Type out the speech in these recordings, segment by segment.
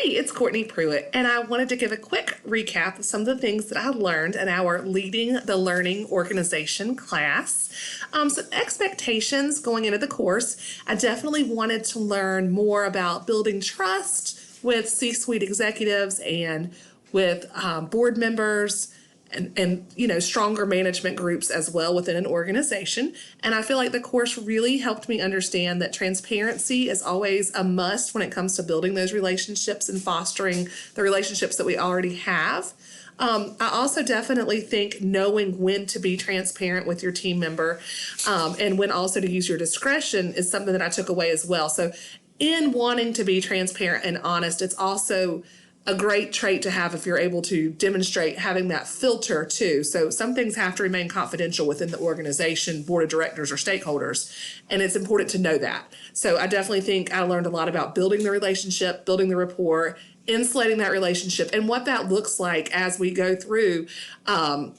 Hey, it's Courtney Pruitt, and I wanted to give a quick recap of some of the things that I learned in our Leading the Learning Organization class. Some expectations going into the course. I definitely wanted to learn more about building trust with C-suite executives and with board members, and stronger management groups as well within an organization. And I feel like the course really helped me understand that transparency is always a must when it comes to building those relationships and fostering the relationships that we already have. I also definitely think knowing when to be transparent with your team member and when also to use your discretion is something that I took away as well. So in wanting to be transparent and honest, it's also a great trait to have if you're able to demonstrate having that filter too. So some things have to remain confidential within the organization, board of directors, or stakeholders, and it's important to know that. So I definitely think I learned a lot about building the relationship, building the rapport, insulating that relationship, and what that looks like as we go through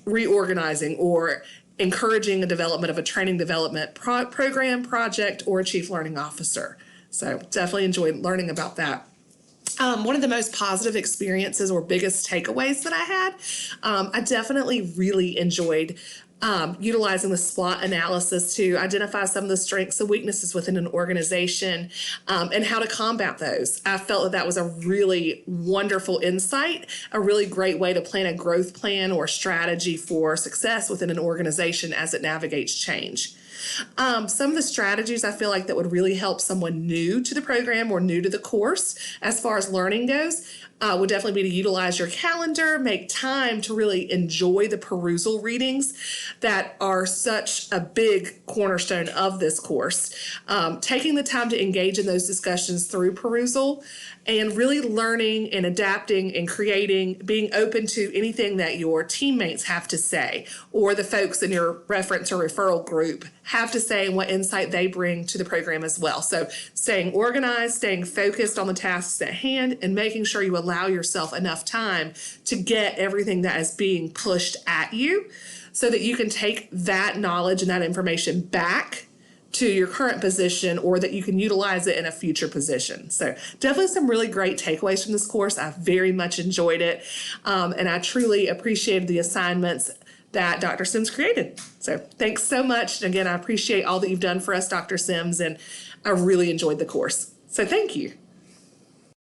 reorganizing or encouraging the development of a training development program, project, or a chief learning officer. So definitely enjoyed learning about that. One of the most positive experiences or biggest takeaways that I had, I definitely really enjoyed utilizing the SWOT analysis to identify some of the strengths and weaknesses within an organization and how to combat those. I felt that was a really wonderful insight, a really great way to plan a growth plan or strategy for success within an organization as it navigates change. Some of the strategies I feel like that would really help someone new to the program or new to the course as far as learning goes would definitely be to utilize your calendar, make time to really enjoy the perusal readings that are such a big cornerstone of this course. Taking the time to engage in those discussions through perusal and really learning and adapting and creating, being open to anything that your teammates have to say or the folks in your reference or referral group have to say and what insight they bring to the program as well. So staying organized, staying focused on the tasks at hand, and making sure you allow yourself enough time to get everything that is being pushed at you so that you can take that knowledge and that information back to your current position or that you can utilize it in a future position. So definitely some really great takeaways from this course. I very much enjoyed it, and I truly appreciated the assignments that Dr. Sims created. So thanks so much. And again, I appreciate all that you've done for us, Dr. Sims, and I really enjoyed the course. So thank you.